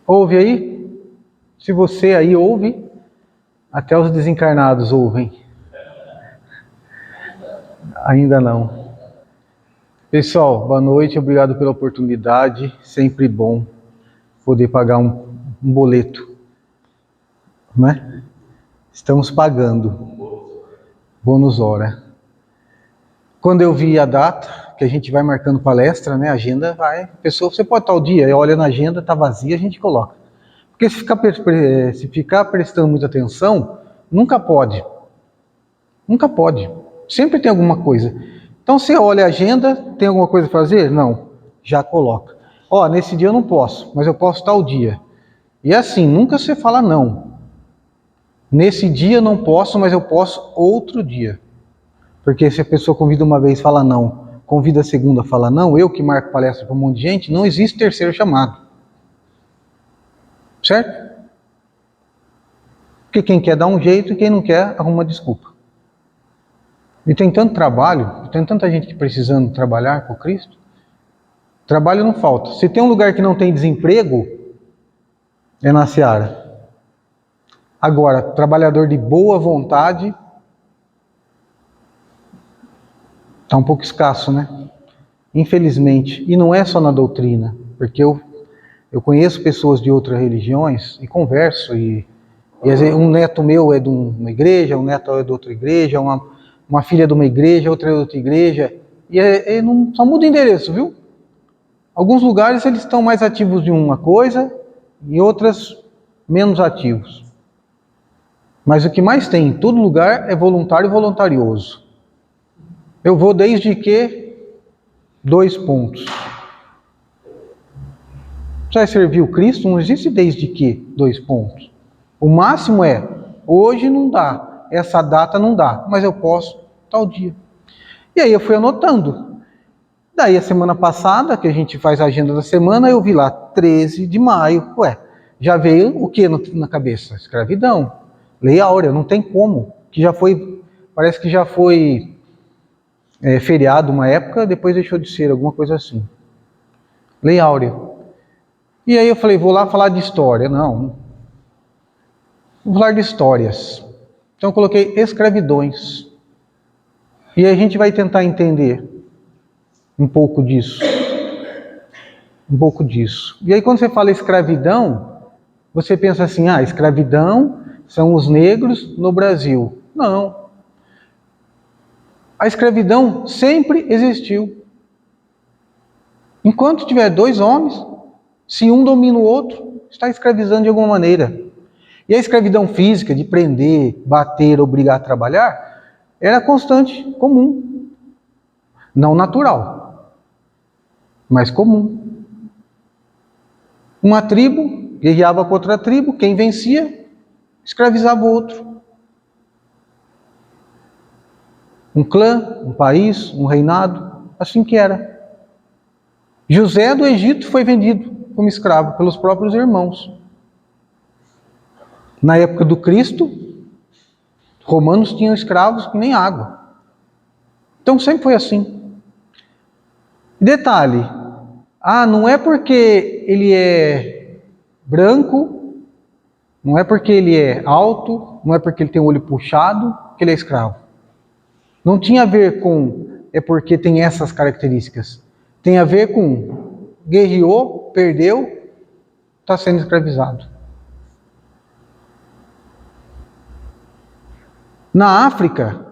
Ouve aí? Se você aí ouve, até os desencarnados ouvem. Ainda não. Pessoal, boa noite, obrigado pela oportunidade. Sempre bom poder pagar um boleto, né? Estamos pagando. Bônus hora. Quando eu vi a data, que a gente vai marcando palestra, né? A agenda vai. Pessoa, você pode estar o dia, olha na agenda, tá vazia, a gente coloca. Porque se ficar prestando muita atenção, nunca pode. Nunca pode. Sempre tem alguma coisa. Então você olha a agenda, tem alguma coisa a fazer? Não. Já coloca. Ó, nesse dia eu não posso, mas eu posso tal dia. E assim, nunca você fala não. Nesse dia eu não posso, mas eu posso outro dia. Porque se a pessoa convida uma vez e fala não, convida a segunda fala não, eu que marco palestra para um monte de gente, não existe terceiro chamado. Certo? Porque quem quer dá um jeito e quem não quer arruma uma desculpa. E tem tanto trabalho, tem tanta gente precisando trabalhar com Cristo. Trabalho não falta. Se tem um lugar que não tem desemprego, é na seara. Agora, trabalhador de boa vontade, está um pouco escasso, né? Infelizmente. E não é só na doutrina, porque eu conheço pessoas de outras religiões e converso, e um neto meu é de uma igreja, um neto é de outra igreja, uma filha de uma igreja, outra é de outra igreja, e não, só muda o endereço, viu? Alguns lugares eles estão mais ativos de uma coisa, e outras menos ativos. Mas o que mais tem em todo lugar é voluntário e voluntarioso. Eu vou desde que 2 pontos. Você vai servir o Cristo, não existe desde que 2 pontos. O máximo é, hoje não dá, essa data não dá, mas eu posso tal dia. E aí eu fui anotando. Daí a semana passada, que a gente faz a agenda da semana, eu vi lá 13 de maio. Ué, já veio o que na cabeça? Escravidão. Lei Áurea, não tem como. Que já foi, parece que já foi feriado uma época, depois deixou de ser, alguma coisa assim. Lei Áurea. E aí eu falei, vou lá falar de história. Não. Vou falar de histórias. Então eu coloquei escravidões. E aí a gente vai tentar entender um pouco disso. Um pouco disso. E aí quando você fala escravidão, você pensa assim, escravidão são os negros no Brasil. Não. A escravidão sempre existiu. Enquanto tiver 2 homens, se um domina o outro, está escravizando de alguma maneira. E a escravidão física, de prender, bater, obrigar a trabalhar, era constante, comum. Não natural, mas comum. Uma tribo guerreava contra a tribo, quem vencia, escravizava o outro. Um clã, um país, um reinado, assim que era. José do Egito foi vendido como escravo pelos próprios irmãos. Na época do Cristo, romanos tinham escravos que nem água. Então sempre foi assim. Detalhe, não é porque ele é branco, não é porque ele é alto, não é porque ele tem o olho puxado, que ele é escravo. Não tinha a ver com, é porque tem essas características. Tem a ver com, guerreou, perdeu, está sendo escravizado. Na África,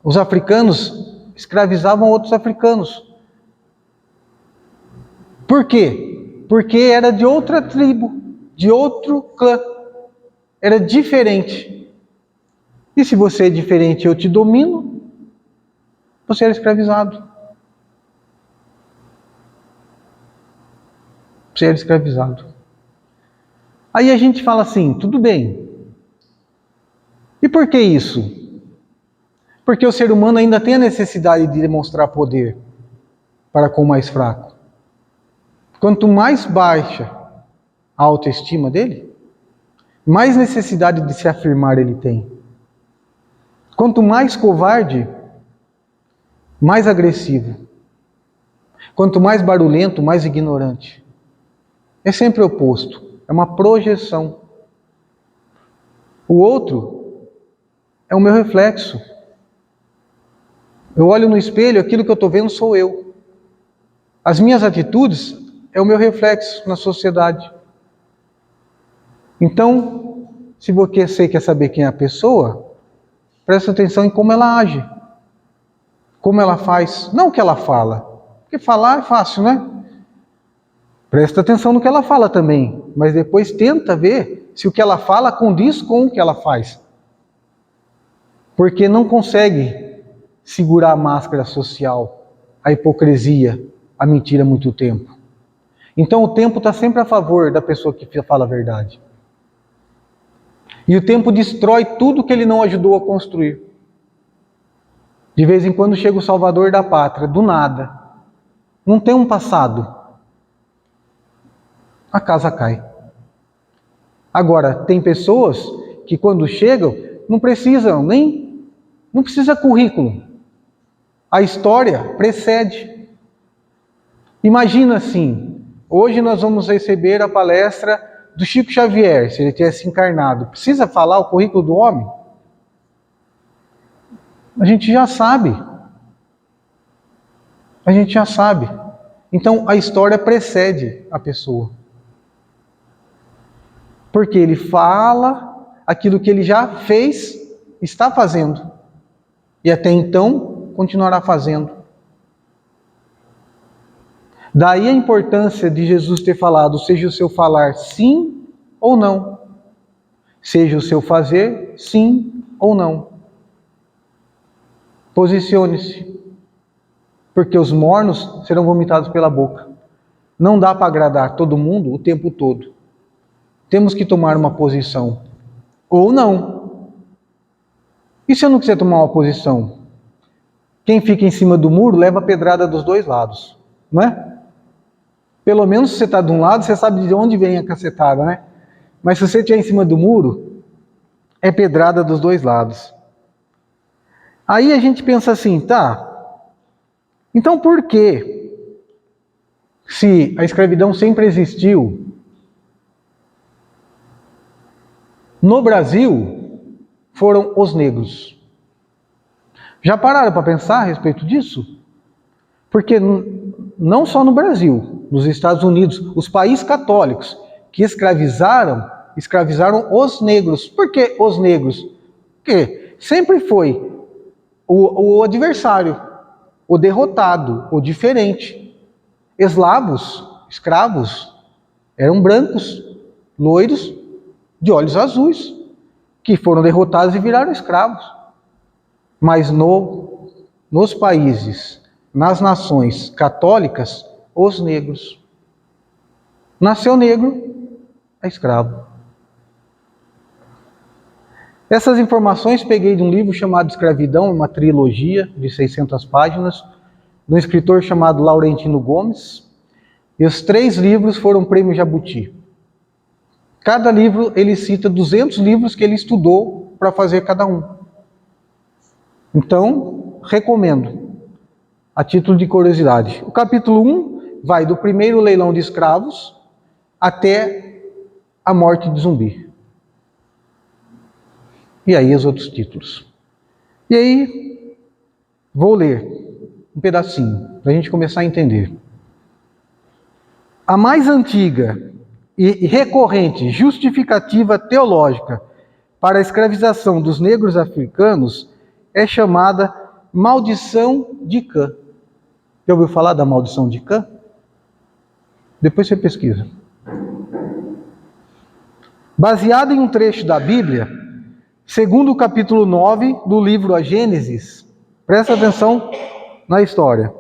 os africanos escravizavam outros africanos. Por quê? Porque era de outra tribo, de outro clã. Era diferente. E se você é diferente e eu te domino, você era escravizado. Você era escravizado. Aí a gente fala assim, tudo bem. E por que isso? Porque o ser humano ainda tem a necessidade de demonstrar poder para com o mais fraco. Quanto mais baixa a autoestima dele, mais necessidade de se afirmar ele tem. Quanto mais covarde, mais agressivo. Quanto mais barulhento, mais ignorante. É sempre oposto. É uma projeção. O outro é o meu reflexo. Eu olho no espelho, aquilo que eu estou vendo sou eu. As minhas atitudes é o meu reflexo na sociedade. Então, se você quer saber quem é a pessoa, presta atenção em como ela age, como ela faz, não o que ela fala. Porque falar é fácil, né? Presta atenção no que ela fala também, mas depois tenta ver se o que ela fala condiz com o que ela faz. Porque não consegue segurar a máscara social, a hipocrisia, a mentira há muito tempo. Então o tempo está sempre a favor da pessoa que fala a verdade. E o tempo destrói tudo que ele não ajudou a construir. De vez em quando chega o salvador da pátria, do nada. Não tem um passado. A casa cai. Agora, tem pessoas que quando chegam, não precisa currículo. A história precede. Imagina assim, hoje nós vamos receber a palestra do Chico Xavier, se ele tivesse encarnado. Precisa falar o currículo do homem? A gente já sabe. A gente já sabe. Então a história precede a pessoa. Porque ele fala aquilo que ele já fez, está fazendo. E até então continuará fazendo. Daí a importância de Jesus ter falado, seja o seu falar sim ou não. Seja o seu fazer sim ou não. Posicione-se. Porque os mornos serão vomitados pela boca. Não dá para agradar todo mundo o tempo todo. Temos que tomar uma posição. Ou não. E se eu não quiser tomar uma posição? Quem fica em cima do muro leva a pedrada dos dois lados. Não é? Pelo menos se você está de um lado, você sabe de onde vem a cacetada, né? Mas se você estiver em cima do muro, é pedrada dos dois lados. Aí a gente pensa assim, tá, então por que, se a escravidão sempre existiu, no Brasil foram os negros? Já pararam para pensar a respeito disso? Porque não só no Brasil, nos Estados Unidos, os países católicos que escravizaram os negros. Por que os negros? Porque sempre foi o adversário, o derrotado, o diferente. Eslavos, escravos, eram brancos, loiros, de olhos azuis, que foram derrotados e viraram escravos. Mas nos países, nas nações católicas, os negros. Nasceu negro, é escravo. Essas informações peguei de um livro chamado Escravidão, uma trilogia de 600 páginas, de um escritor chamado Laurentino Gomes. E os 3 livros foram prêmio Jabuti. Cada livro ele cita 200 livros que ele estudou para fazer cada um. Então, recomendo, a título de curiosidade. O capítulo 1 vai do primeiro leilão de escravos até a morte de Zumbi. E aí os outros títulos. E aí, vou ler um pedacinho, para a gente começar a entender. A mais antiga e recorrente justificativa teológica para a escravização dos negros africanos é chamada maldição de Cã. Já ouviu falar da maldição de Cã? Depois você pesquisa. Baseada em um trecho da Bíblia, segundo o capítulo 9 do livro A Gênesis, presta atenção na história.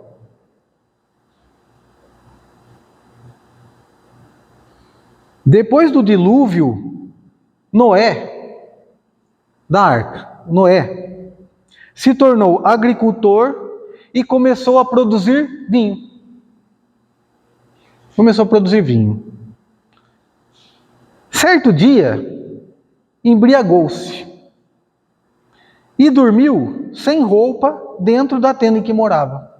Depois do dilúvio, Noé, da arca, Noé, se tornou agricultor e começou a produzir vinho. Certo dia, embriagou-se e dormiu sem roupa dentro da tenda em que morava.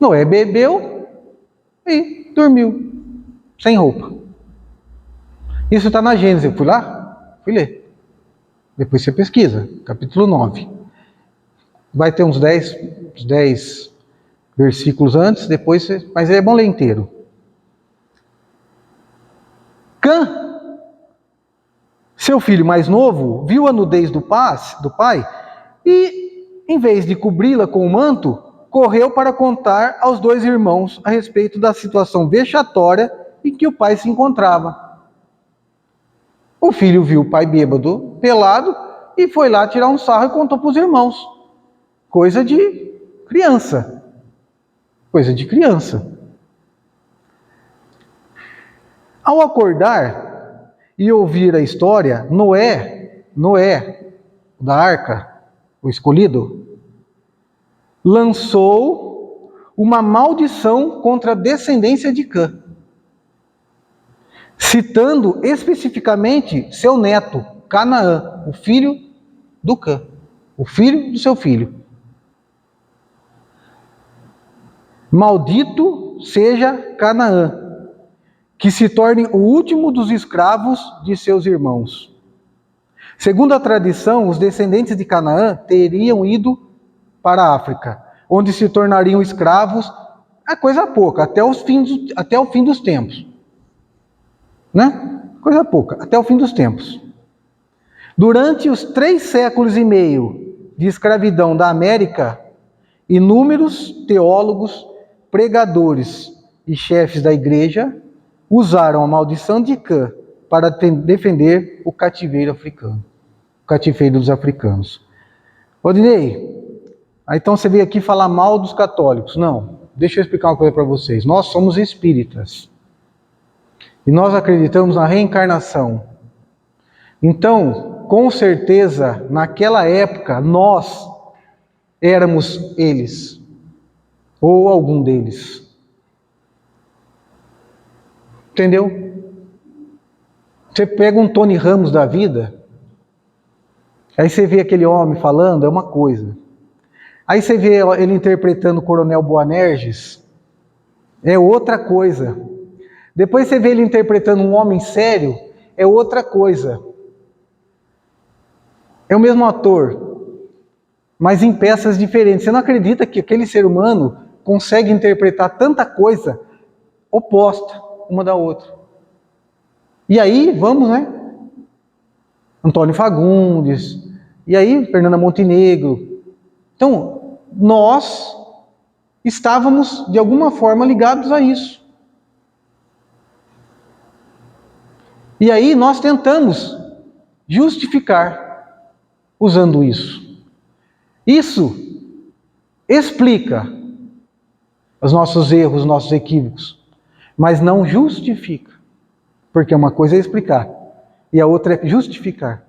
Noé bebeu e dormiu. sem roupa. Isso está na Gênesis, eu fui lá, fui ler. Depois você pesquisa, capítulo 9. Vai ter uns 10 versículos antes, depois, mas é bom ler inteiro. Cã, seu filho mais novo, viu a nudez do pai e, em vez de cobri-la com o manto, correu para contar aos 2 irmãos a respeito da situação vexatória em que o pai se encontrava. O filho viu o pai bêbado, pelado, e foi lá tirar um sarro e contou para os irmãos. Coisa de criança. Coisa de criança. Ao acordar e ouvir a história, Noé, da arca, o escolhido, lançou uma maldição contra a descendência de Cã, citando especificamente seu neto, Canaã, o filho do Cã, o filho do seu filho. Maldito seja Canaã, que se torne o último dos escravos de seus irmãos. Segundo a tradição, os descendentes de Canaã teriam ido para a África, onde se tornariam escravos, a coisa pouca, até o fim dos tempos. Né? Coisa pouca, até o fim dos tempos. Durante os 3 séculos e meio de escravidão da América, inúmeros teólogos, pregadores e chefes da igreja usaram a maldição de Cã para defender o cativeiro africano, o cativeiro dos africanos. Odinei, então você veio aqui falar mal dos católicos. Não, deixa eu explicar uma coisa para vocês. Nós somos espíritas. E nós acreditamos na reencarnação. Então, com certeza, naquela época, nós éramos eles. Ou algum deles. Entendeu? Você pega um Tony Ramos da vida, aí você vê aquele homem falando, é uma coisa. Aí você vê ele interpretando o Coronel Boanerges, é outra coisa. Depois você vê ele interpretando um homem sério, é outra coisa. É o mesmo ator, mas em peças diferentes. Você não acredita que aquele ser humano consegue interpretar tanta coisa oposta uma da outra. E aí, vamos, né? Antônio Fagundes, e aí Fernanda Montenegro. Então, nós estávamos, de alguma forma, ligados a isso. E aí nós tentamos justificar usando isso. Isso explica os nossos erros, os nossos equívocos, mas não justifica. Porque uma coisa é explicar e a outra é justificar.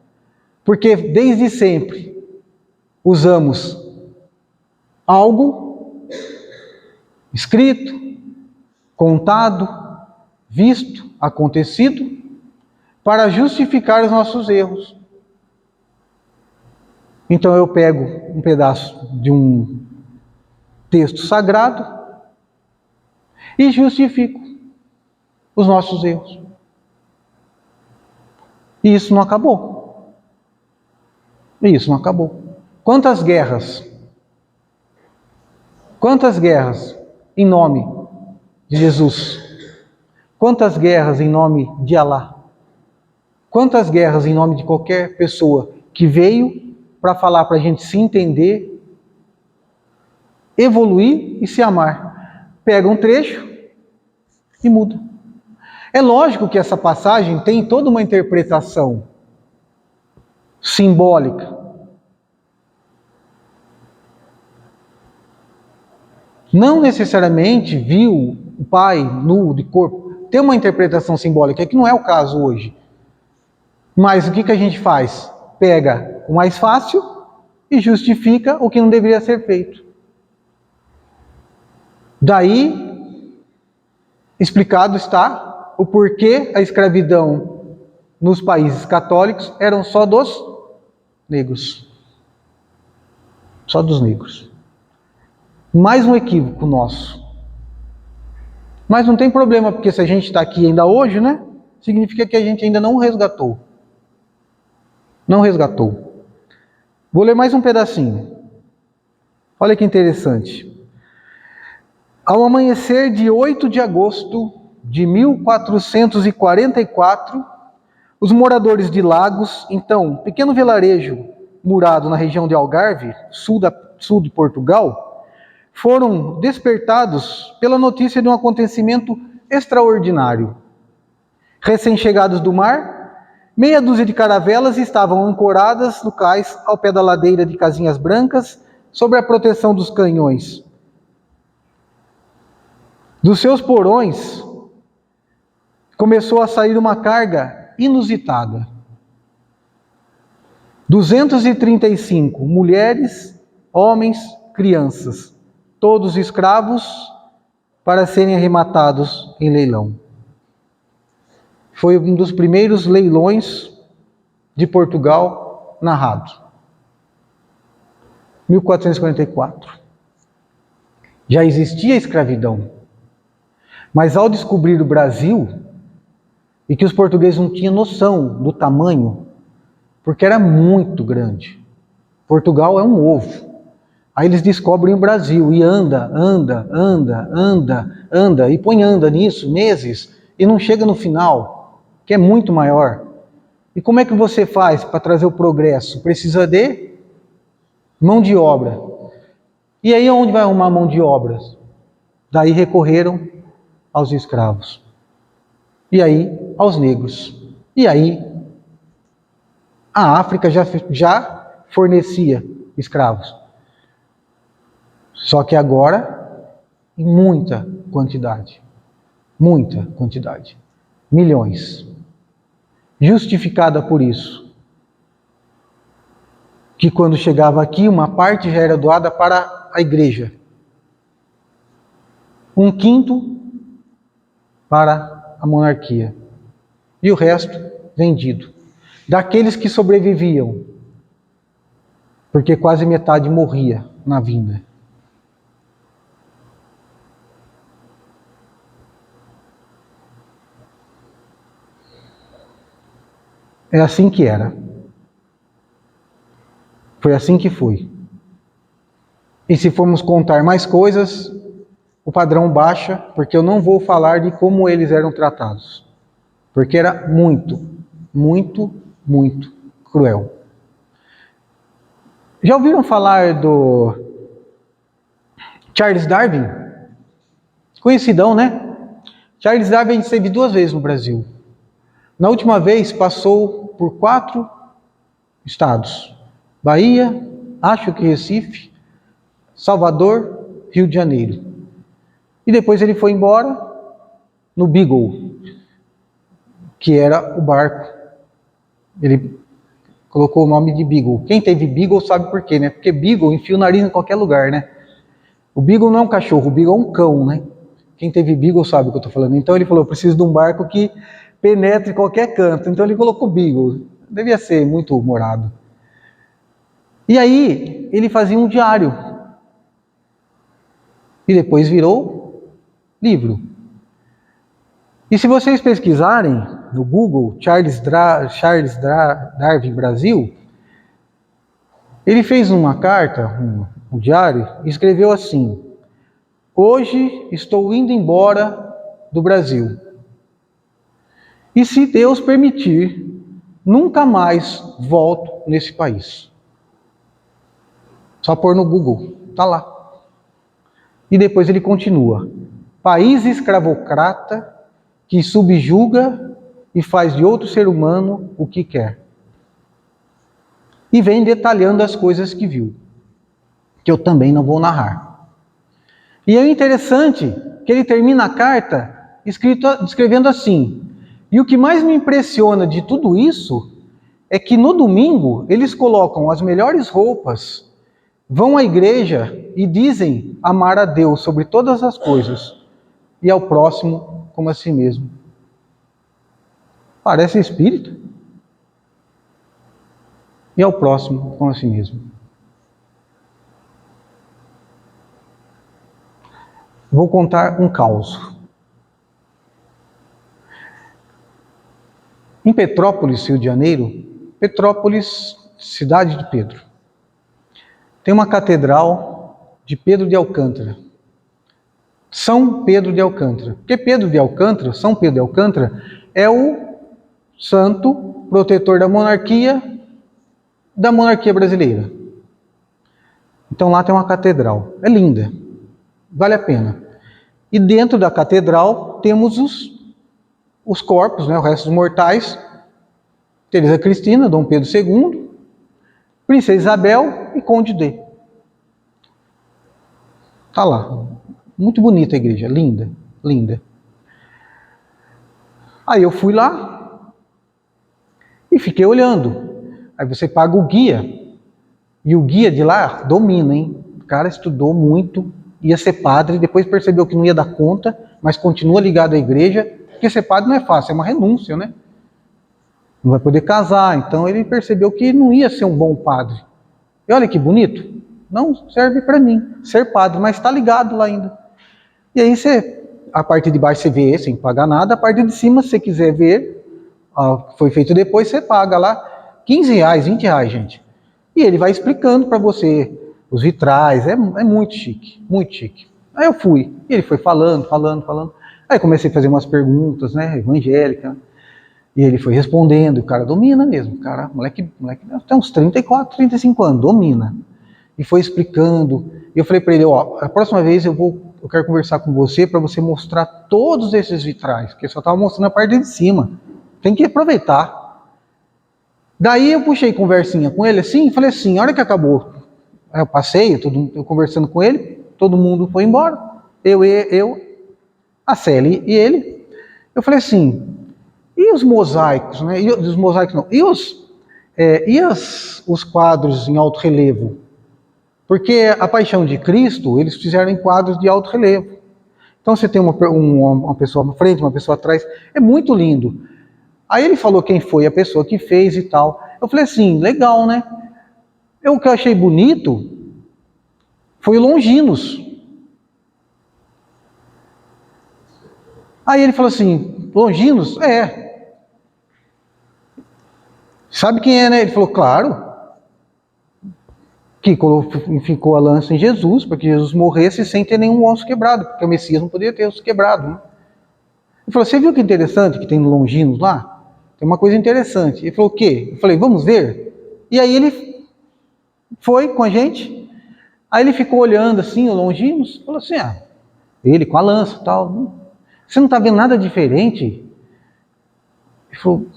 Porque desde sempre usamos algo escrito, contado, visto, acontecido, para justificar os nossos erros. Então eu pego um pedaço de um texto sagrado e justifico os nossos erros. E isso não acabou. E isso não acabou. Quantas guerras? Quantas guerras em nome de Jesus? Quantas guerras em nome de Alá? Quantas guerras em nome de qualquer pessoa que veio para falar para a gente se entender, evoluir e se amar? Pega um trecho e muda. É lógico que essa passagem tem toda uma interpretação simbólica. Não necessariamente viu o pai nu de corpo. Tem uma interpretação simbólica, que não é o caso hoje. Mas o que a gente faz? Pega o mais fácil e justifica o que não deveria ser feito. Daí, explicado está o porquê a escravidão nos países católicos eram só dos negros. Só dos negros. Mais um equívoco nosso. Mas não tem problema, porque se a gente está aqui ainda hoje, né? Significa que a gente ainda não resgatou. Não resgatou. Vou ler mais um pedacinho. Olha que interessante. Ao amanhecer de 8 de agosto de 1444, os moradores de Lagos, então, pequeno vilarejo murado na região de Algarve, sul de Portugal, foram despertados pela notícia de um acontecimento extraordinário. Recém-chegados do mar, meia dúzia de caravelas estavam ancoradas no cais ao pé da ladeira de casinhas brancas, sob a proteção dos canhões. Dos seus porões começou a sair uma carga inusitada. 235 mulheres, homens, crianças, todos escravos, para serem arrematados em leilão. Foi um dos primeiros leilões de Portugal narrado. 1444. Já existia escravidão. Mas ao descobrir o Brasil, e que os portugueses não tinham noção do tamanho, porque era muito grande. Portugal é um ovo. Aí eles descobrem o Brasil e anda, e põe anda nisso, meses, e não chega no final, que é muito maior. E como é que você faz para trazer o progresso? Precisa de mão de obra. E aí onde vai arrumar mão de obra? Daí recorreram aos escravos. E aí aos negros. E aí a África já fornecia escravos. Só que agora em muita quantidade. Muita quantidade. Milhões. Justificada por isso. Que quando chegava aqui, uma parte já era doada para a igreja. 1/5 para a monarquia. E o resto vendido. Daqueles que sobreviviam. Porque quase metade morria na vinda. É assim que era. Foi assim que foi. E se formos contar mais coisas, o padrão baixa, porque eu não vou falar de como eles eram tratados. Porque era muito, muito, muito cruel. Já ouviram falar do Charles Darwin? Conhecidão, né? Charles Darwin esteve 2 vezes no Brasil. Na última vez passou por 4 estados. Bahia, acho que Recife, Salvador, Rio de Janeiro. E depois ele foi embora no Beagle, que era o barco. Ele colocou o nome de Beagle. Quem teve Beagle sabe por quê, né? Porque Beagle enfia o nariz em qualquer lugar, né? O Beagle não é um cachorro, o Beagle é um cão, né? Quem teve Beagle sabe o que eu estou falando. Então ele falou, eu preciso de um barco que penetre qualquer canto. Então ele colocou Beagle. Devia ser muito humorado. E aí ele fazia um diário. E depois virou livro. E se vocês pesquisarem no Google Charles Darwin Brasil, ele fez uma carta, um diário, e escreveu assim: hoje estou indo embora do Brasil. E se Deus permitir, nunca mais volto nesse país. Só pôr no Google, tá lá. E depois ele continua: país escravocrata que subjuga e faz de outro ser humano o que quer. E vem detalhando as coisas que viu, que eu também não vou narrar. E é interessante que ele termina a carta escrevendo assim: e o que mais me impressiona de tudo isso é que no domingo eles colocam as melhores roupas, vão à igreja e dizem amar a Deus sobre todas as coisas e ao próximo como a si mesmo. Parece espírito. E ao próximo como a si mesmo. Vou contar um caos. Em Petrópolis, Rio de Janeiro, Petrópolis, cidade de Pedro, tem uma catedral de Pedro de Alcântara. São Pedro de Alcântara. Porque Pedro de Alcântara, São Pedro de Alcântara, é o santo protetor da monarquia brasileira. Então lá tem uma catedral. É linda. Vale a pena. E dentro da catedral temos os corpos, né, o resto dos mortais. Teresa Cristina, Dom Pedro II, Princesa Isabel e Conde D. Tá lá. Muito bonita a igreja, linda, linda. Aí eu fui lá e fiquei olhando. Aí você paga o guia. E o guia de lá domina, hein? O cara estudou muito, ia ser padre, depois percebeu que não ia dar conta, mas continua ligado à igreja, porque ser padre não é fácil, é uma renúncia, né? Não vai poder casar, então ele percebeu que não ia ser um bom padre. E olha que bonito, não serve para mim ser padre, mas está ligado lá ainda. E aí a parte de baixo você vê sem pagar nada, a parte de cima, se você quiser ver, foi feito depois, você paga lá R$15, R$20, gente. E ele vai explicando para você os vitrais, é muito chique, muito chique. Aí eu fui, e ele foi falando. Aí comecei a fazer umas perguntas, né, evangélica, e ele foi respondendo, o cara domina mesmo, o cara, moleque tem uns 34, 35 anos, domina. E foi explicando, e eu falei para ele, a próxima vez eu quero conversar com você para você mostrar todos esses vitrais, porque eu só estava mostrando a parte de cima, tem que aproveitar. Daí eu puxei conversinha com ele assim, e falei assim, a hora que acabou, eu passei, eu conversando com ele, todo mundo foi embora, eu, a Célia e ele. Eu falei assim, e os mosaicos, né? E os mosaicos não, e os quadros em alto relevo? Porque a Paixão de Cristo, eles fizeram em quadros de alto relevo. Então você tem uma pessoa na frente, uma pessoa atrás, é muito lindo. Aí ele falou quem foi a pessoa que fez e tal. Eu falei assim, legal, né? O que eu achei bonito foi o Longinos. Aí ele falou assim, Longinos? É. Sabe quem é, né? Ele falou, claro. Que ficou a lança em Jesus, para que Jesus morresse sem ter nenhum osso quebrado, porque o Messias não poderia ter osso quebrado, né? Ele falou, você viu que interessante que tem no Longinos lá? Tem uma coisa interessante. Ele falou, o quê? Eu falei, vamos ver? E aí ele foi com a gente, aí ele ficou olhando assim, o Longinos, falou assim, ele com a lança e tal, você não está vendo nada diferente? Ele falou,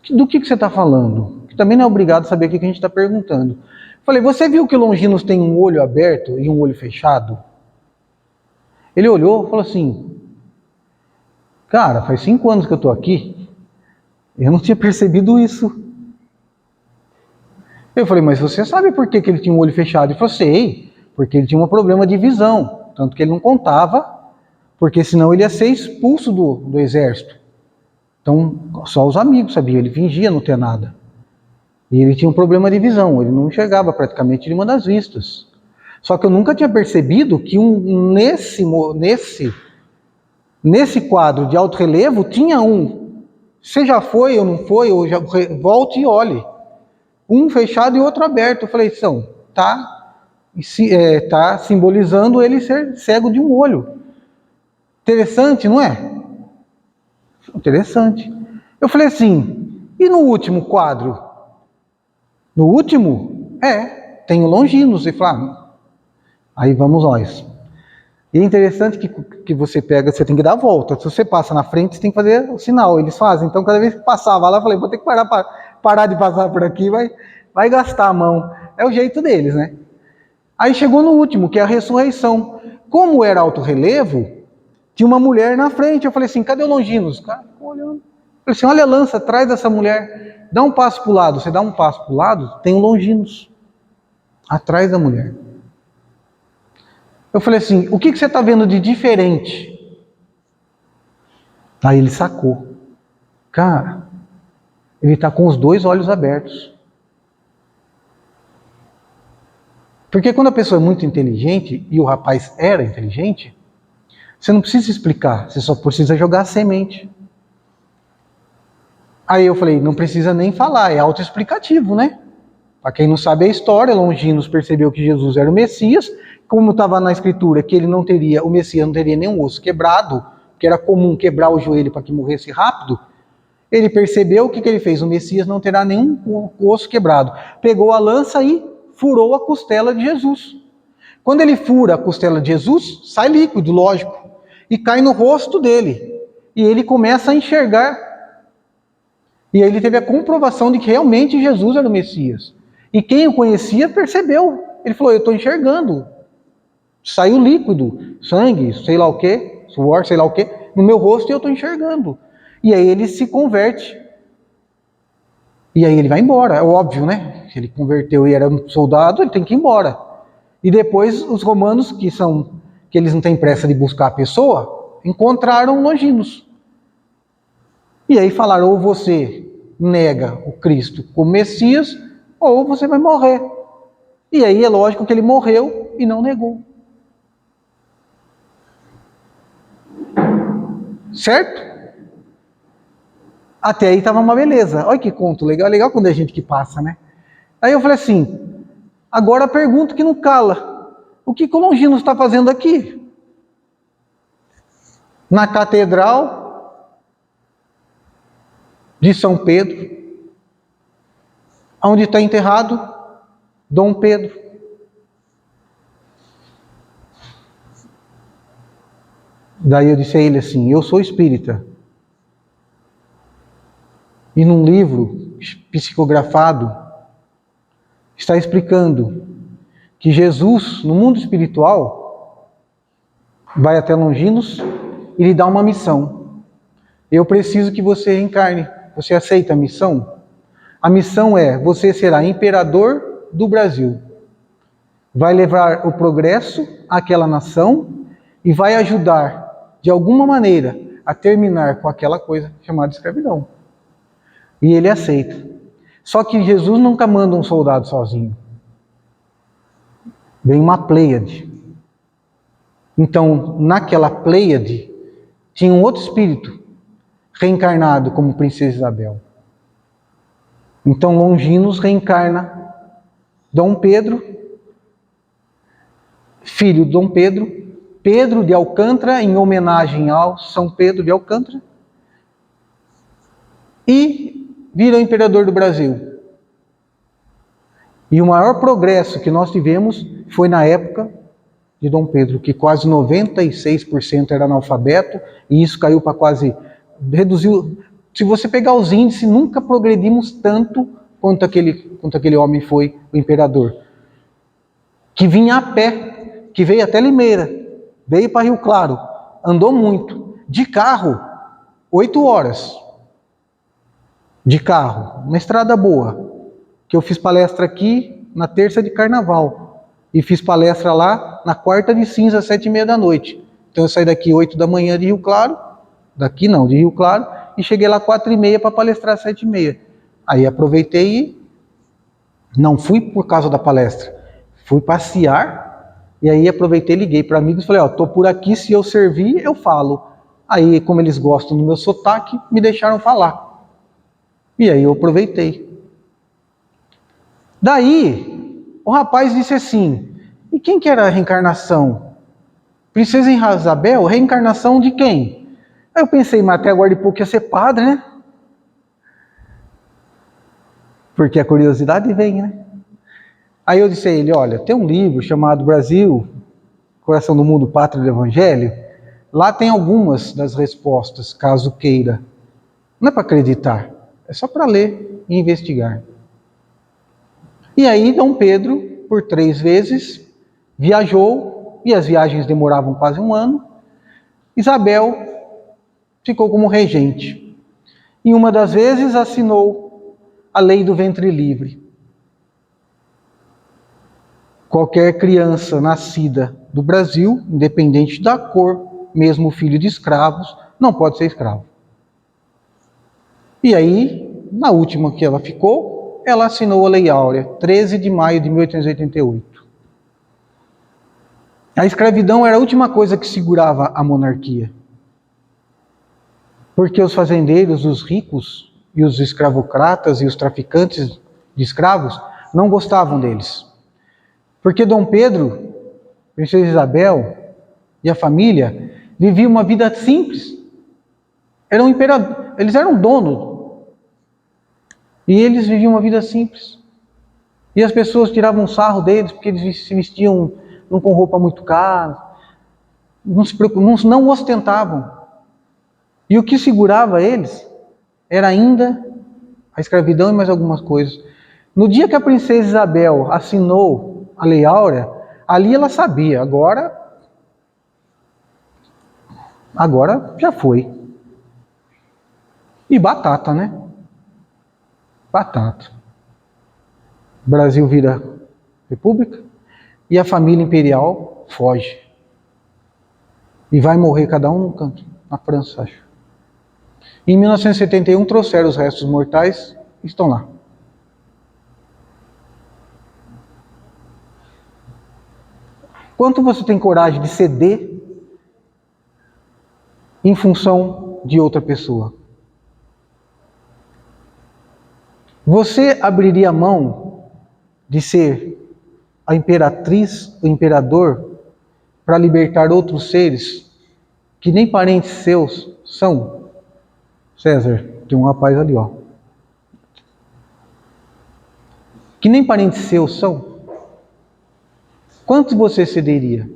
do que você está falando? Que também não é obrigado a saber o que a gente está perguntando. Eu falei, você viu que o Longinos tem um olho aberto e um olho fechado? Ele olhou e falou assim, cara, faz 5 anos que eu estou aqui, eu não tinha percebido isso. Eu falei, mas você sabe por que ele tinha um olho fechado? Ele falou, sei, porque ele tinha um problema de visão, tanto que ele não contava, porque senão ele ia ser expulso do exército. Então, só os amigos sabiam, ele fingia não ter nada. E ele tinha um problema de visão, ele não enxergava praticamente nenhuma das vistas. Só que eu nunca tinha percebido que nesse quadro de alto relevo tinha um. Você já foi ou não foi, ou já volte e olhe. Um fechado e outro aberto. Eu falei, tá simbolizando ele ser cego de um olho. Interessante, não é? Interessante. Eu falei assim, e no último quadro? No último? Tem o Longinos. E falei, aí vamos nós. E é interessante que você pega, você tem que dar a volta. Se você passa na frente, você tem que fazer o sinal. Eles fazem. Então, cada vez que passava lá, eu falei, vou ter que parar de passar por aqui, vai gastar a mão. É o jeito deles, né? Aí chegou no último, que é a ressurreição. Como era alto relevo, tinha uma mulher na frente. Eu falei assim, cadê o Longinos? O cara ficou olhando. Eu falei assim, olha a lança atrás dessa mulher. Dá um passo para o lado. Você dá um passo para o lado, tem o Longinos atrás da mulher. Eu falei assim, o que você está vendo de diferente? Aí ele sacou. Cara, ele está com os 2 olhos abertos. Porque quando a pessoa é muito inteligente, e o rapaz era inteligente, você não precisa explicar, você só precisa jogar a semente. Aí eu falei, não precisa nem falar, é autoexplicativo, né? Para quem não sabe a história, Longinos percebeu que Jesus era o Messias, como estava na Escritura que ele não teria, o Messias não teria nenhum osso quebrado, que era comum quebrar o joelho para que morresse rápido. Ele percebeu o que ele fez, o Messias não terá nenhum osso quebrado. Pegou a lança e furou a costela de Jesus. Quando ele fura a costela de Jesus, sai líquido, lógico, e cai no rosto dele. E ele começa a enxergar. E aí ele teve a comprovação de que realmente Jesus era o Messias. E quem o conhecia percebeu. Ele falou, eu estou enxergando. Saiu líquido, sangue, sei lá o que, suor, sei lá o que, no meu rosto e eu estou enxergando. E aí ele se converte. E aí ele vai embora, é óbvio, né? Se ele converteu e era um soldado, ele tem que ir embora. E depois os romanos, que eles não têm pressa de buscar a pessoa, encontraram Longinos. E aí falaram, ou você nega o Cristo como Messias, ou você vai morrer. E aí é lógico que ele morreu e não negou. Certo? Até aí estava uma beleza. Olha que conto legal. É legal quando é gente que passa, né? Aí eu falei assim, agora a pergunta que não cala. O que o Longinos está fazendo aqui? Na Catedral de São Pedro, onde está enterrado Dom Pedro. Daí eu disse a ele assim, eu sou espírita. E num livro psicografado, está explicando que Jesus, no mundo espiritual, vai até Longinos e lhe dá uma missão. Eu preciso que você reencarne. Você aceita a missão? A missão é, você será imperador do Brasil. Vai levar o progresso àquela nação e vai ajudar, de alguma maneira, a terminar com aquela coisa chamada escravidão. E ele aceita. Só que Jesus nunca manda um soldado sozinho. Vem uma pleiade. Então, naquela pleiade, tinha um outro espírito reencarnado como Princesa Isabel. Então, Longinos reencarna Dom Pedro, filho de Dom Pedro, Pedro de Alcântara, em homenagem ao São Pedro de Alcântara, e vira o imperador do Brasil. E o maior progresso que nós tivemos foi na época de Dom Pedro, que quase 96% era analfabeto, e isso caiu para quase... reduziu. Se você pegar os índices, nunca progredimos tanto quanto aquele homem foi, o imperador. Que vinha a pé, que veio até Limeira, veio para Rio Claro, andou muito, de carro, 8 horas. De carro, uma estrada boa. Que eu fiz palestra aqui na terça de carnaval. E fiz palestra lá na quarta de cinza, às 7h30 da noite. Então eu saí daqui 8 da manhã de Rio Claro, de Rio Claro, e cheguei lá 4h30 para palestrar às 7h30. Aí aproveitei e não fui por causa da palestra. Fui passear, e aí aproveitei e liguei para amigos e falei, tô por aqui, se eu servir, eu falo. Aí, como eles gostam do meu sotaque, me deixaram falar. E aí eu aproveitei. Daí, o rapaz disse assim, e quem que era a reencarnação? Princesa Isabel, reencarnação de quem? Aí eu pensei, mas até agora de pouco ia ser padre, né? Porque a curiosidade vem, né? Aí eu disse a ele, olha, tem um livro chamado Brasil, Coração do Mundo, Pátria do Evangelho. Lá tem algumas das respostas, caso queira. Não é para acreditar, é só para ler e investigar. E aí Dom Pedro, por 3 vezes, viajou, e as viagens demoravam quase 1 ano. Isabel ficou como regente. E uma das vezes assinou a lei do ventre livre. Qualquer criança nascida do Brasil, independente da cor, mesmo filho de escravos, não pode ser escravo. E aí, na última que ela ficou, ela assinou a Lei Áurea, 13 de maio de 1888. A escravidão era a última coisa que segurava a monarquia. Porque os fazendeiros, os ricos, e os escravocratas e os traficantes de escravos não gostavam deles. Porque Dom Pedro, Princesa Isabel e a família viviam uma vida simples. Eles eram donos. E eles viviam uma vida simples. E as pessoas tiravam sarro deles porque eles se vestiam não com roupa muito cara, não ostentavam. E o que segurava eles era ainda a escravidão e mais algumas coisas. No dia que a princesa Isabel assinou a Lei Áurea, ali ela sabia, agora já foi. E batata, né? Batata. O Brasil vira república e a família imperial foge. E vai morrer cada um num canto, na França, acho. Em 1971 trouxeram os restos mortais e estão lá. Quanto você tem coragem de ceder em função de outra pessoa? Você abriria mão de ser a imperatriz, o imperador, para libertar outros seres que nem parentes seus são? César, tem um rapaz ali, ó. Que nem parentes seus são? Quantos você cederia?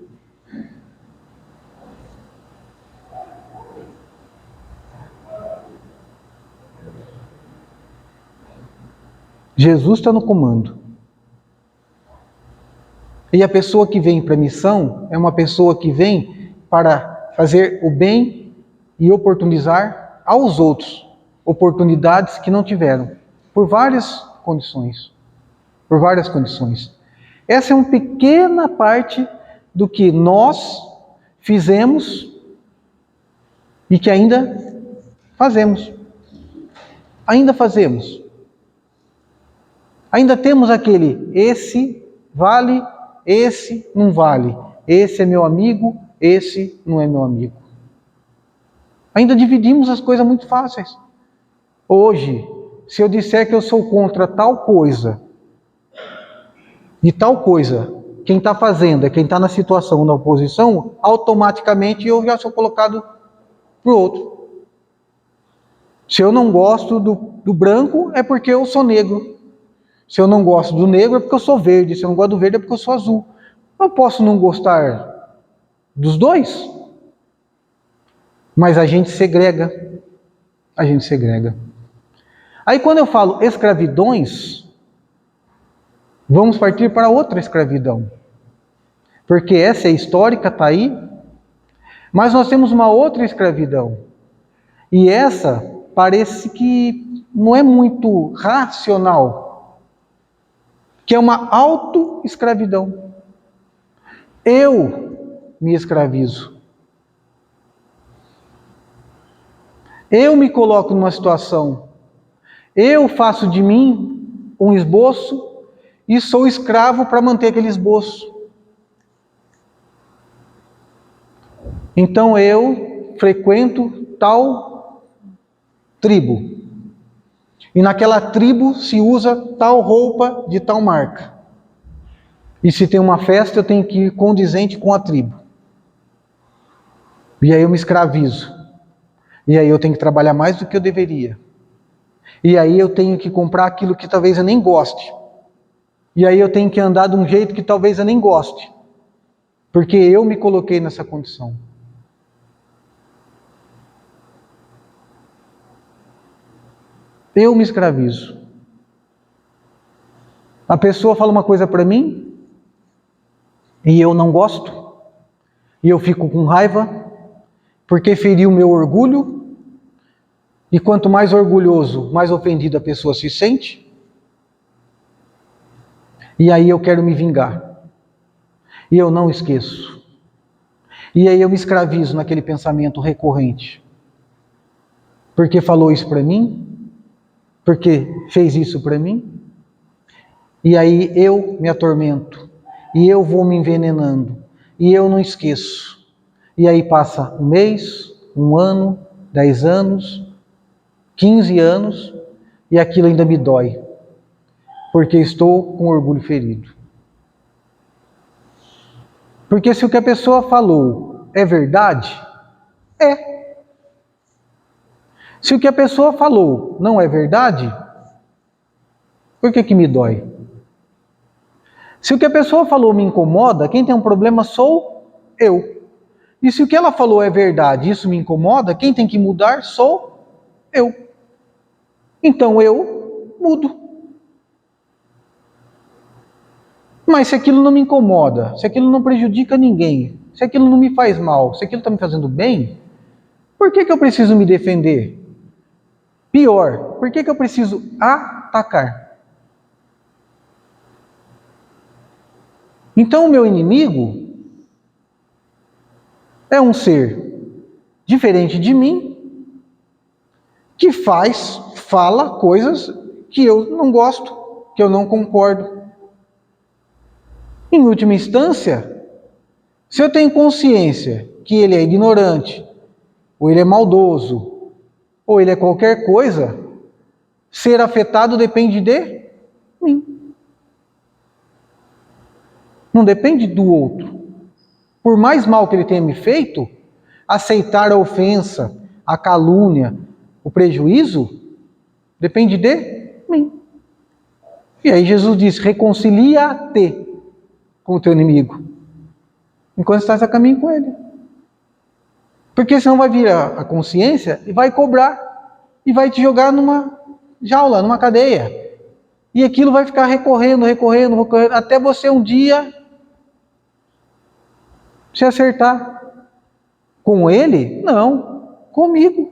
Jesus está no comando. E a pessoa que vem para a missão é uma pessoa que vem para fazer o bem e oportunizar aos outros oportunidades que não tiveram, por várias condições. Por várias condições. Essa é uma pequena parte do que nós fizemos e que ainda fazemos. Ainda fazemos. Ainda temos aquele, esse vale, esse não vale. Esse é meu amigo, esse não é meu amigo. Ainda dividimos as coisas muito fáceis. Hoje, se eu disser que eu sou contra tal coisa, de tal coisa, quem está fazendo é quem está na situação da oposição, automaticamente eu já sou colocado para o outro. Se eu não gosto do branco, é porque eu sou negro. Se eu não gosto do negro, é porque eu sou verde. Se eu não gosto do verde, é porque eu sou azul. Eu posso não gostar dos dois, mas a gente segrega. A gente segrega. Aí quando eu falo escravidões, vamos partir para outra escravidão. Porque essa é histórica, está aí. Mas nós temos uma outra escravidão. E essa parece que não é muito racional. Que é uma auto-escravidão. Eu me escravizo. Eu me coloco numa situação. Eu faço de mim um esboço e sou escravo para manter aquele esboço. Então eu frequento tal tribo. E naquela tribo se usa tal roupa de tal marca. E se tem uma festa, eu tenho que ir condizente com a tribo. E aí eu me escravizo. E aí eu tenho que trabalhar mais do que eu deveria. E aí eu tenho que comprar aquilo que talvez eu nem goste. E aí eu tenho que andar de um jeito que talvez eu nem goste. Porque eu me coloquei nessa condição. Eu me escravizo. A pessoa fala uma coisa para mim e eu não gosto. E eu fico com raiva porque feriu o meu orgulho. E quanto mais orgulhoso, mais ofendido a pessoa se sente. E aí eu quero me vingar. E eu não esqueço. E aí eu me escravizo naquele pensamento recorrente. Porque falou isso para mim? Porque fez isso para mim? E aí eu me atormento. E eu vou me envenenando. E eu não esqueço. E aí passa um mês, um ano, 10 anos. 15 anos, e aquilo ainda me dói, porque estou com orgulho ferido. Porque se o que a pessoa falou é verdade, é. Se o que a pessoa falou não é verdade, por que me dói? Se o que a pessoa falou me incomoda, quem tem um problema sou eu. E se o que ela falou é verdade, isso me incomoda, quem tem que mudar sou eu. Então eu mudo. Mas se aquilo não me incomoda, se aquilo não prejudica ninguém, se aquilo não me faz mal, se aquilo está me fazendo bem, por que eu preciso me defender? Pior, por que eu preciso atacar? Então o meu inimigo é um ser diferente de mim, que fala coisas que eu não gosto, que eu não concordo. Em última instância, se eu tenho consciência que ele é ignorante, ou ele é maldoso, ou ele é qualquer coisa, ser afetado depende de mim. Não depende do outro. Por mais mal que ele tenha me feito, aceitar a ofensa, a calúnia, o prejuízo, depende de mim. E aí Jesus diz, reconcilia-te com o teu inimigo, enquanto estás a caminho com ele. Porque senão vai vir a consciência e vai cobrar, e vai te jogar numa jaula, numa cadeia. E aquilo vai ficar recorrendo, até você um dia se acertar. Com ele? Não. Comigo.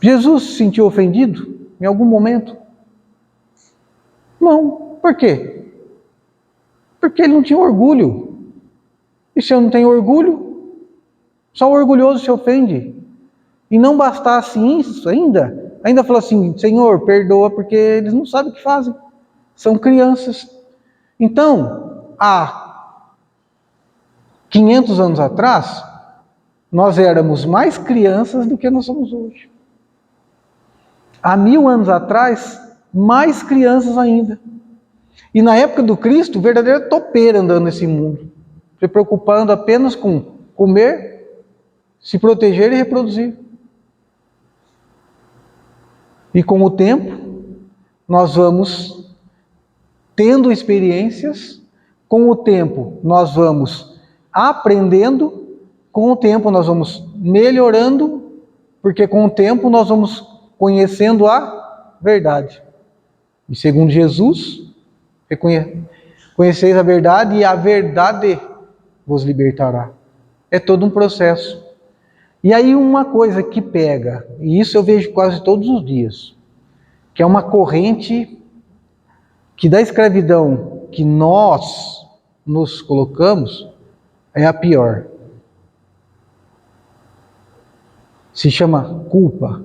Jesus se sentiu ofendido em algum momento? Não. Por quê? Porque ele não tinha orgulho. E se eu não tenho orgulho, só o orgulhoso se ofende. E não bastasse isso ainda falou assim, Senhor, perdoa, porque eles não sabem o que fazem. São crianças. Então, há 500 anos atrás, nós éramos mais crianças do que nós somos hoje. Há 1000 anos atrás, mais crianças ainda. E na época do Cristo, verdadeira topeira andando nesse mundo, se preocupando apenas com comer, se proteger e reproduzir. E com o tempo, nós vamos tendo experiências, com o tempo nós vamos aprendendo, com o tempo nós vamos melhorando, porque com o tempo nós vamos conhecendo a verdade. E segundo Jesus, conheceis a verdade e a verdade vos libertará. É todo um processo. E aí uma coisa que pega, e isso eu vejo quase todos os dias, que é uma corrente que da escravidão que nós nos colocamos é a pior. Se chama culpa.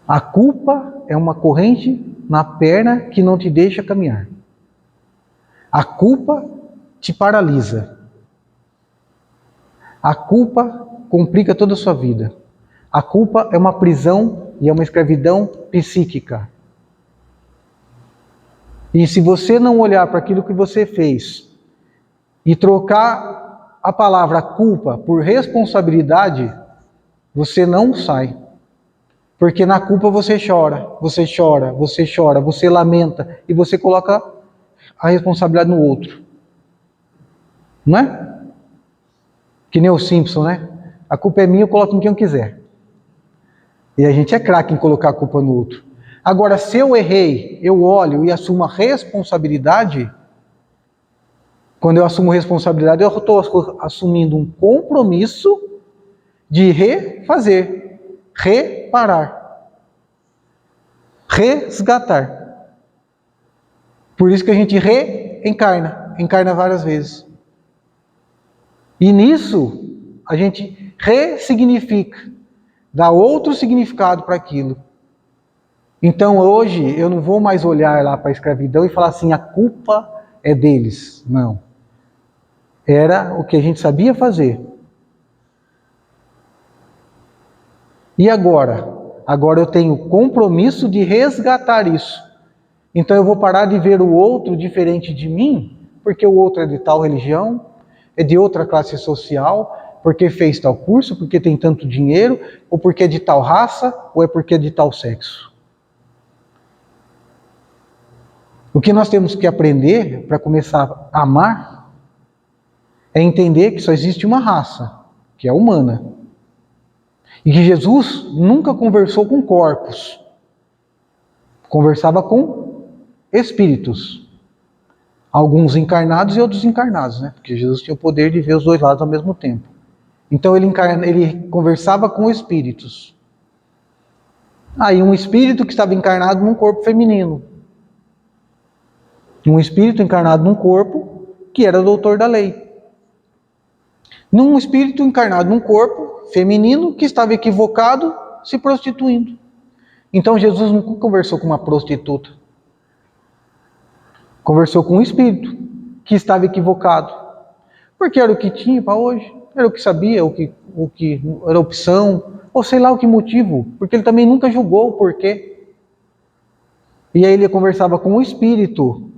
A culpa é uma corrente na perna que não te deixa caminhar. A culpa te paralisa. A culpa complica toda a sua vida. A culpa é uma prisão e é uma escravidão psíquica. E se você não olhar para aquilo que você fez e trocar a palavra culpa por responsabilidade, você não sai. Porque na culpa você chora, você lamenta e você coloca a responsabilidade no outro. Não é? Que nem o Simpson, né? A culpa é minha, eu coloco em quem eu quiser. E a gente é craque em colocar a culpa no outro. Agora, se eu errei, eu olho e assumo a responsabilidade. Quando eu assumo responsabilidade, eu estou assumindo um compromisso de refazer, reparar, resgatar. Por isso que a gente encarna várias vezes. E nisso, a gente ressignifica, dá outro significado para aquilo. Então hoje, eu não vou mais olhar lá para a escravidão e falar assim, a culpa é deles. Não. Era o que a gente sabia fazer. E agora? Agora eu tenho o compromisso de resgatar isso. Então eu vou parar de ver o outro diferente de mim, porque o outro é de tal religião, é de outra classe social, porque fez tal curso, porque tem tanto dinheiro, ou porque é de tal raça, ou é porque é de tal sexo. O que nós temos que aprender para começar a amar é entender que só existe uma raça, que é a humana. E que Jesus nunca conversou com corpos, conversava com espíritos. Alguns encarnados e outros desencarnados, né? Porque Jesus tinha o poder de ver os dois lados ao mesmo tempo. Então ele conversava com espíritos. Aí um espírito que estava encarnado num corpo feminino. Um espírito encarnado num corpo que era doutor da lei. Num espírito encarnado num corpo feminino que estava equivocado, se prostituindo. Então Jesus nunca conversou com uma prostituta. Conversou com um espírito que estava equivocado. Porque era o que tinha para hoje, era o que sabia, o que era opção, ou sei lá o que motivo, porque ele também nunca julgou o porquê. E aí ele conversava com o espírito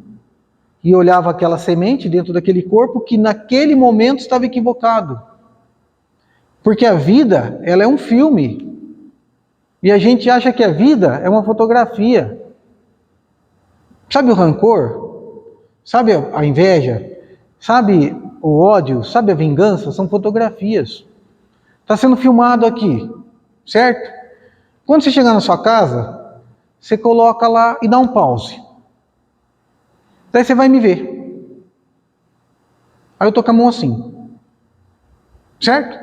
e olhava aquela semente dentro daquele corpo que naquele momento estava equivocado. Porque a vida, ela é um filme. E a gente acha que a vida é uma fotografia. Sabe o rancor? Sabe a inveja? Sabe o ódio? Sabe a vingança? São fotografias. Está sendo filmado aqui, certo? Quando você chegar na sua casa, você coloca lá e dá um pause. Daí você vai me ver. Aí eu tô com a mão assim. Certo?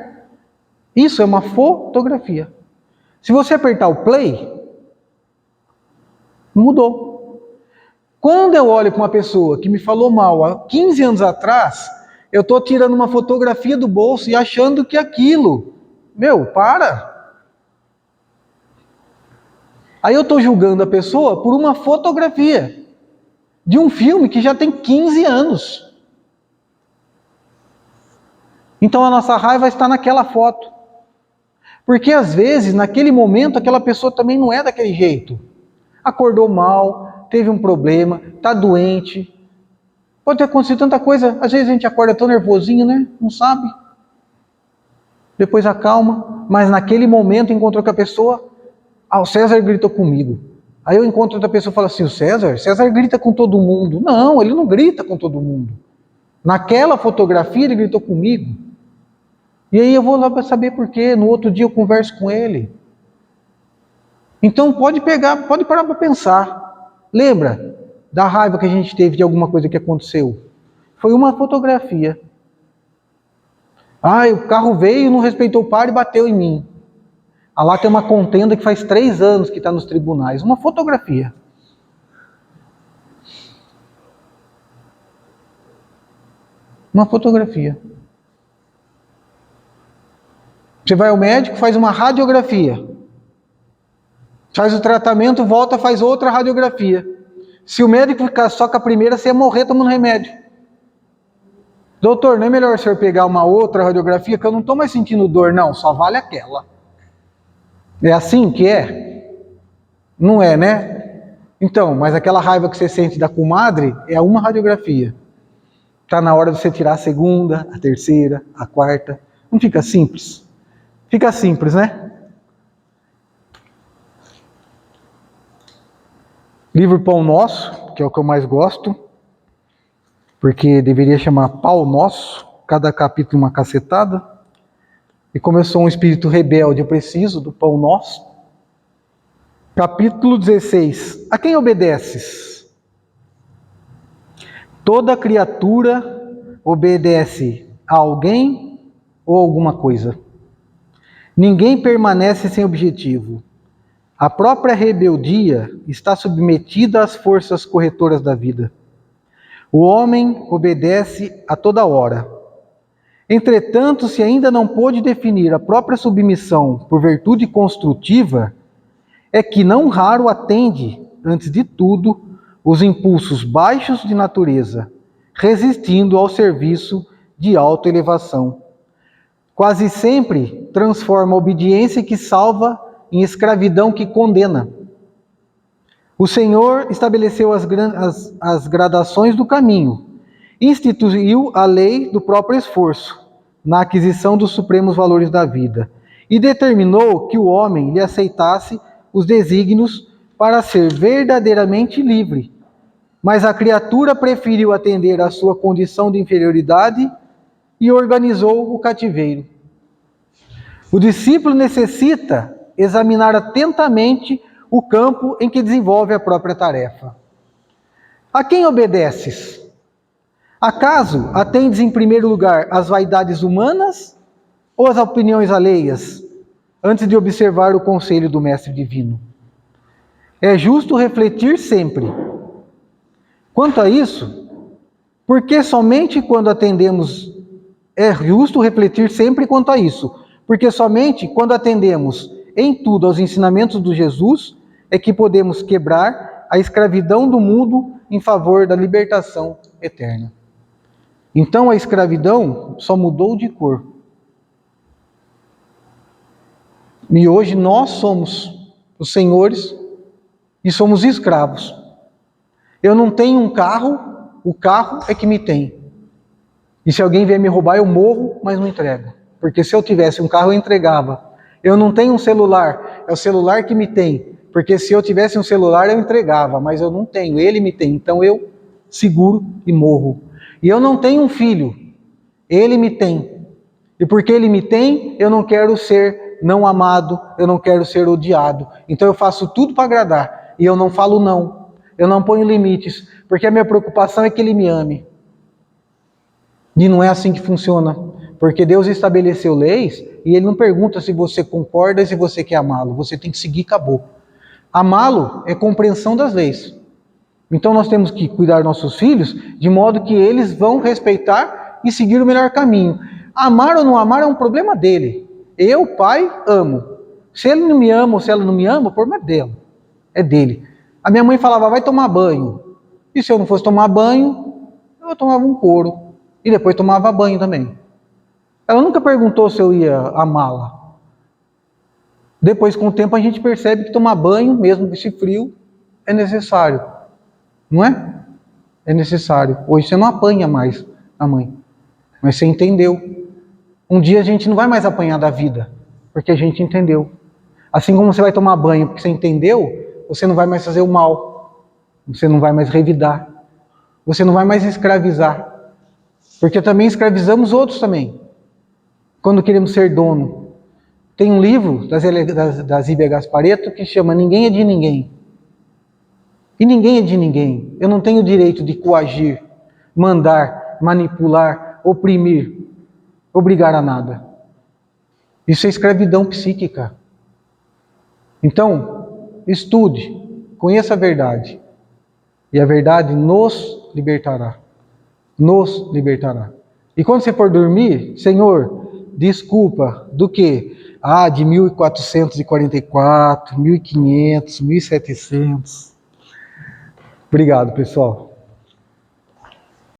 Isso é uma fotografia. Se você apertar o play, mudou. Quando eu olho para uma pessoa que me falou mal há 15 anos atrás, eu estou tirando uma fotografia do bolso e achando que aquilo... para! Aí eu estou julgando a pessoa por uma fotografia de um filme que já tem 15 anos. Então a nossa raiva está naquela foto. Porque às vezes, naquele momento, aquela pessoa também não é daquele jeito. Acordou mal, teve um problema, está doente. Pode ter acontecido tanta coisa. Às vezes a gente acorda tão nervosinho, né? Não sabe. Depois acalma. Mas naquele momento encontrou com a pessoa. O César gritou comigo. Aí eu encontro outra pessoa e falo assim, César grita com todo mundo. Não, ele não grita com todo mundo. Naquela fotografia ele gritou comigo. E aí eu vou lá para saber por quê. No outro dia eu converso com ele. Então pode parar para pensar. Lembra da raiva que a gente teve de alguma coisa que aconteceu? Foi uma fotografia. O carro veio, não respeitou o par e bateu em mim. Lá tem uma contenda que faz 3 anos que está nos tribunais. Uma fotografia. Uma fotografia. Você vai ao médico, faz uma radiografia. Faz o tratamento, volta, faz outra radiografia. Se o médico ficar só com a primeira, você ia morrer tomando remédio. Doutor, não é melhor o senhor pegar uma outra radiografia, que eu não estou mais sentindo dor, não, só vale aquela. É assim que é? Não é, né? Então, mas aquela raiva que você sente da comadre é uma radiografia. Está na hora de você tirar a segunda, a terceira, a quarta. Não fica simples? Fica simples, né? Livro Pão Nosso, que é o que eu mais gosto, porque deveria chamar Pau Nosso, cada capítulo uma cacetada. E começou um espírito rebelde, eu preciso do Pão Nosso. Capítulo 16. A quem obedeces? Toda criatura obedece a alguém ou alguma coisa. Ninguém permanece sem objetivo. A própria rebeldia está submetida às forças corretoras da vida. O homem obedece a toda hora. Entretanto, se ainda não pôde definir a própria submissão por virtude construtiva, é que não raro atende, antes de tudo, os impulsos baixos de natureza, resistindo ao serviço de autoelevação. Quase sempre transforma a obediência que salva em escravidão que condena. O Senhor estabeleceu as gradações do caminho, instituiu a lei do próprio esforço, na aquisição dos supremos valores da vida, e determinou que o homem lhe aceitasse os desígnios para ser verdadeiramente livre. Mas a criatura preferiu atender à sua condição de inferioridade e organizou o cativeiro. O discípulo necessita examinar atentamente o campo em que desenvolve a própria tarefa. A quem obedeces? Acaso atendes em primeiro lugar às vaidades humanas ou às opiniões alheias, antes de observar o conselho do Mestre Divino? É justo refletir sempre. Quanto a isso, porque somente quando atendemos... É justo refletir sempre quanto a isso, porque somente quando atendemos em tudo aos ensinamentos do Jesus é que podemos quebrar a escravidão do mundo em favor da libertação eterna. Então a escravidão só mudou de cor. E hoje nós somos os senhores e somos escravos. Eu não tenho um carro, o carro é que me tem. E se alguém vier me roubar, eu morro, mas não entrego. Porque se eu tivesse um carro, eu entregava. Eu não tenho um celular, é o celular que me tem. Porque se eu tivesse um celular, eu entregava, mas eu não tenho, ele me tem. Então eu seguro e morro. E eu não tenho um filho, ele me tem. E porque ele me tem, eu não quero ser não amado, eu não quero ser odiado. Então eu faço tudo para agradar. E eu não falo não, eu não ponho limites, porque a minha preocupação é que ele me ame. E não é assim que funciona. Porque Deus estabeleceu leis e Ele não pergunta se você concorda e se você quer amá-lo. Você tem que seguir e acabou. Amá-lo é compreensão das leis. Então nós temos que cuidar dos nossos filhos de modo que eles vão respeitar e seguir o melhor caminho. Amar ou não amar é um problema dele. Eu, pai, amo. Se ele não me ama ou se ela não me ama, o problema é dela. É dele. A minha mãe falava, vai tomar banho. E se eu não fosse tomar banho, eu tomava um couro. E depois tomava banho também. Ela nunca perguntou se eu ia amá-la. Depois, com o tempo, a gente percebe que tomar banho, mesmo com esse frio, é necessário. Não é? É necessário. Hoje você não apanha mais a mãe. Mas você entendeu. Um dia a gente não vai mais apanhar da vida, porque a gente entendeu. Assim como você vai tomar banho porque você entendeu, você não vai mais fazer o mal. Você não vai mais revidar. Você não vai mais escravizar. Porque também escravizamos outros também. Quando queremos ser dono. Tem um livro da Zíbia Gasparetto que chama Ninguém é de Ninguém. E ninguém é de ninguém. Eu não tenho o direito de coagir, mandar, manipular, oprimir, obrigar a nada. Isso é escravidão psíquica. Então, estude, conheça a verdade. E a verdade nos libertará. Nos libertará. E quando você for dormir, Senhor, desculpa, do quê? De 1444, 1500, 1700. Obrigado, pessoal.